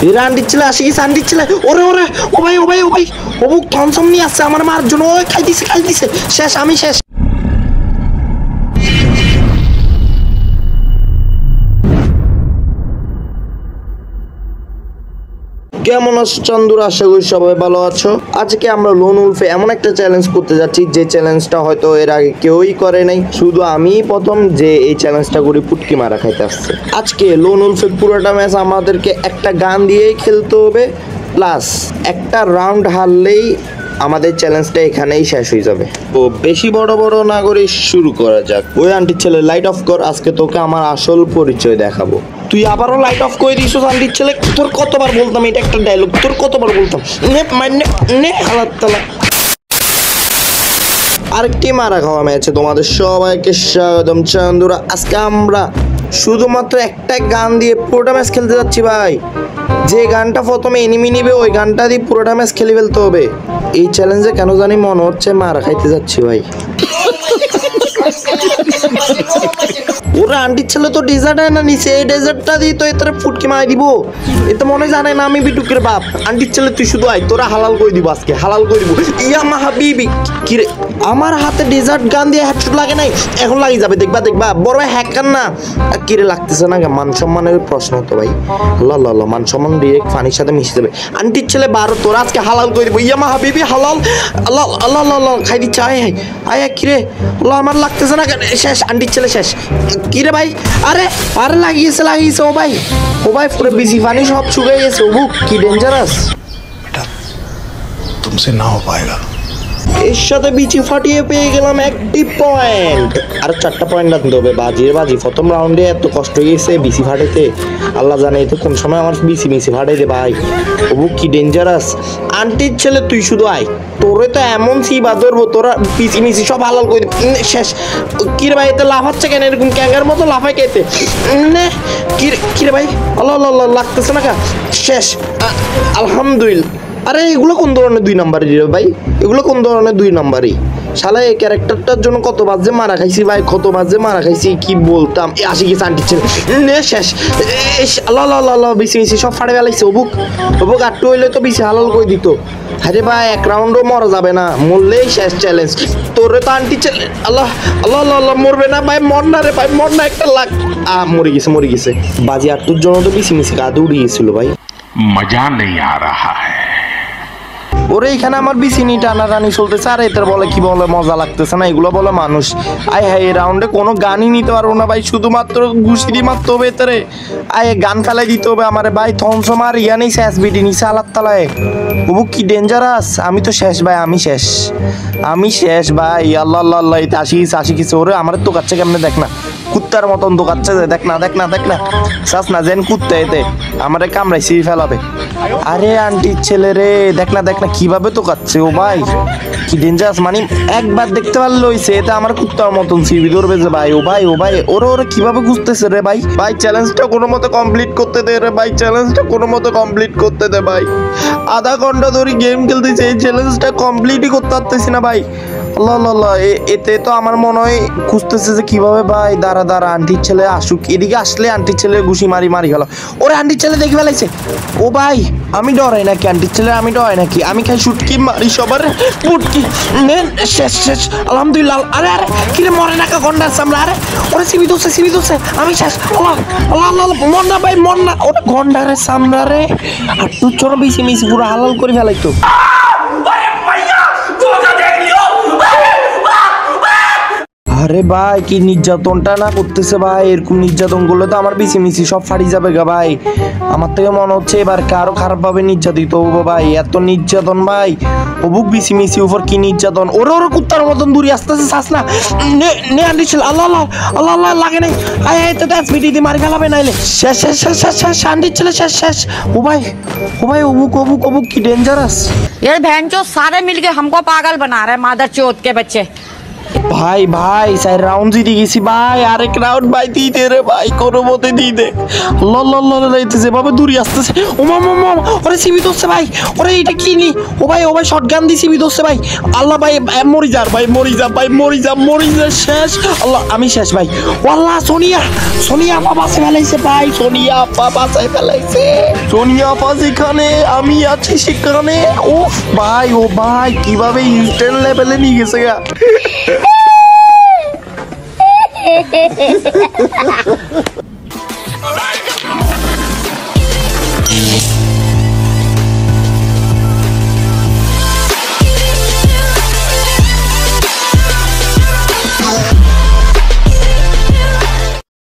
এরা আন্টির ছেলে আসি গেছে আন্টির ছেলে ওরে ওরে ও ভাই ও ভাই ও ভাই অবুক থমসম নিয়ে আসছে আমার মার জন্য ওই খাইতেছে শেষ আমি শেষ কেমন আছো চান্দুরা আশা করি সবাই ভালো আছো আজকে আমরা লোন উলফে এমন একটা চ্যালেঞ্জ করতে যাচ্ছি যে চ্যালেঞ্জটা হয়তো এর আগে কেউই করে নাই শুধু আমি প্রথম যে এই চ্যালেঞ্জটা করে পুটকি মারা খাইতে আসছে আজকে লোন উলফে পুরোটা ম্যাচ আমাদেরকে একটা গান দিয়েই খেলতে হবে প্লাস একটা রাউন্ড হারলেই আমাদের চ্যালেঞ্জটা এখানেই শেষ হয়ে যাবে তো বেশি বড় না করে শুরু করা যাক ওই আন্টির ছেলে লাইট অফ কর আজকে তোকে আমার আসল পরিচয় দেখাবো তুই আবারও লাইট অফ করে দিস আন্টির ছেলে তোর কতবার বলতাম এটা একটা ডায়লগ তোর কতবার বলতাম নে হালাত তালা আরেকটি মারা খাওয়া ম্যাচে তোমাদের সবাইকে স্বাগতম চান্দুরা আজকে আমরা শুধুমাত্র একটা গান দিয়ে পুরোটা ম্যাচ খেলতে যাচ্ছি ভাই যে গানটা প্রথমে এনিমি নিবে ওই গানটা দিয়ে পুরোটা ম্যাচ খেলে ফেলতে হবে এই চ্যালেঞ্জে কেন জানি মনে হচ্ছে মারা খাইতে যাচ্ছি ভাই ওরা আন্টির ছেলে তো ডেজার্ট না নিচে এই ডেজার্টটা দিয়ে তো এতে ফুটকি মাই দিব এতে মনে জানে না আমি বিটুকের বাপ আন্টির ছেলে তুই শুধু আয় তোরা হালাল করে দিব আজকে হালাল করে দিব ইয়া মা হাবিবি কিরে আমার হাতে ডেজার্ট গান দিয়ে হেডশট লাগে নাই এখন লাগি যাবে দেখবা বড় ভাই হ্যাকার না কিরে লাগতেছে না মান সম্মানের প্রশ্ন তো ভাই আল্লাহ মান সম্মান ডিরেক্ট পানির সাথে মিশে যাবে আন্টির ছেলে 12 তোরা আজকে হালাল করে দিব ইয়া মা হাবিবি হালাল আল্লাহ খাই দিচ্ছে আয় কিরে আল্লাহ আমার লাগতেছে না শেষ আন্টির ছেলে শেষ কিরে ভাই আরে লাগিয়েছে ও ভাই পুরো বিসি পানি সব শুকিয়ে গেছে ও কি ডেঞ্জারাস बेटा तुमसे ना हो पाएगा এর সাথে বিচি ফাটিয়ে পেয়ে গেলাম একটি পয়েন্ট আর 4টা পয়েন্ট আনতে হবে বাজি প্রথম রাউন্ডে এত কষ্ট গেছে বিসি ফাটাইতে আল্লাহ জানে তো কোন সময় আমার বিসি ফাটাইতে ভাই ও কি ডেঞ্জারাস আন্টির ছেলে তুই শুধু আয় তোরে তো এমন সিবা ধরবো তোরা বিসি সব হালাল করে শেষ কিরে ভাই এতে লাফ হচ্ছে কেন এরকম ক্যাঙ্গার মতো লাফাই খেতে কিরে ভাই আল্লাহ লাগতেছে না শেষ আলহামদুলিল্লাহ আরে এগুলো কোন ধরনের 2 নাম্বারই রে ভাই এগুলো কোন ধরনের 2 নাম্বারই শালা এই ক্যারেক্টারটার জন্য কত বাজে মারা খাইছি ভাই কি বলতাম আসি গেছে আন্টির ছেলে নে শেষ আল্লাহ বিসি সব ফাড়ে ফেলাইছে অবুক আটটু হইলে তো বিসি হালাল করে দিত আরে ভাই এক রাউন্ডও মরা যাবে না মরলেই শেষ চ্যালেঞ্জ তোরে তো আন্টির ছেলে আল্লাহ মরবে না ভাই মর না রে ভাই মর না একটা লাগ মরে গেছে বাজি আটটুর জন্য তো বিসি কাঁদে উড়ে গেছিল ভাই মজা নেই আ রাহা হ্যায় ওরে এখানে আমার বিসিনি টানাটানি চলতেছে আর এদের বলে কি বলে মজা লাগতেছে না এগুলো বলে মানুষ আয় হায় এই রাউন্ডে কোনো গানই নিতে পারবো না ভাই শুধুমাত্র ঘুষিরি মারতে হবে এতে আয় গান ফেলাই দিতে হবে আমারে ভাই থমসম আর ইয়া নেই শেষ বিডি নিচে আলাদ তালায় ওবু কি ডেঞ্জারাস আমি তো শেষ ভাই আমি শেষ ভাই আল্লাহ এতে আসি কিছু ওরে আমার তো কাচ্ছে কেমনে দেখ না কুত্তার মতন তো কাচ্ছে দেখ না চাস না যেন কুত্তা এতে আমারে কামড়াইছি ফেলাবে আরে আন্টির ছেলে রে দেখ না কিভাবে তো কাচ্ছে ও ভাই কি ডেঞ্জারাস মানে একবার দেখতে পারলে হইছে এটা আমার কুত্তার মতন সিবি ধরবে যে ভাই ও ভাই ওরে কিভাবে খুঁজতেছে রে ভাই চ্যালেঞ্জটা কোনো মতে কমপ্লিট করতে দে রে ভাই ভাই আধা ঘন্টা ধরে গেম খেলতেছি এই চ্যালেঞ্জটা কমপ্লিটই করতে পারতেছি না ভাই আল্লাহ এতে তো আমার মনে হয় খুঁজতেছে যে কিভাবে ভাই দাঁড়া আন্টির ছেলে আসুক এদিকে আসলে আন্টির ছেলে ঘুষি মারি গেল ওরে আন্টির ছেলে দেখে ফেলাইছে ও ভাই আমি ডরাই নাকি আন্টির ছেলে আমি খাই শুটকি মারি সবার পুটকি শেষ আলহামদুলিল্লাহ আরে কিরে মরে না গন্ডার সামলা আরে ওরে সিবি দোষে আমি শেষ আল্লাহ মর না ভাই ওটা গন্ডারের সামলা রে আর তুই ছোট বেশি পুরো হালাল করে ফেলাইতো আরে ভাই কি নির্যাতনটা না করতেছে ভাই এরকম নির্যাতন করলে তো আমার বিসি সব ফাড়ি যাবে গা ভাই আমার থেকে মনে হচ্ছে এবার কারো খারাপ ভাবে নির্যাতিত হবো ভাই এত নির্যাতন ভাই অবুক বিসি উপর কি নির্যাতন ওরে কুত্তার মতন দূরে আসতেছে শ্বাস না নে আন্টির আল্লাহ লাগে নাই আয় তো বিটি দিয়ে মারি ফেলাবে নাইলে শেষ আন্টির ছেলে শেষ ও ভাই অবুক কি ডেঞ্জারাস ये बहन चो सारे मिलके हमको पागल बना रहे मादर चौथ के बच्चे ভাই ভাই 4 রাউন্ড জিতে গেছি ভাই, আরেক রাউন্ড ভাই দিতে রে ভাই, কোনো মতে দিতে। যেভাবে দূরে আসতেছে, ও মামা মামা, ওরে সিবি ধরছে ভাই, ওরে এটা কি নি, ও ভাই শটগান দিয়ে সিবি ধরছে ভাই। আল্লাহ ভাই মরি যা ভাই, মরি যা ভাই, মরি যা শেষ। আল্লাহ আমি শেষ ভাই। আল্লাহ সোনিয়া আপা বাঁচাই ফেলাইছে ভাই, সোনিয়া আপা বাঁচাই ফেলাইছে। সোনিয়া আপা যেখানে আমি আছি সেখানে। ও ভাই কিভাবে ইনস্ট্যান্ট লেভেলে নিয়ে গেছে গা।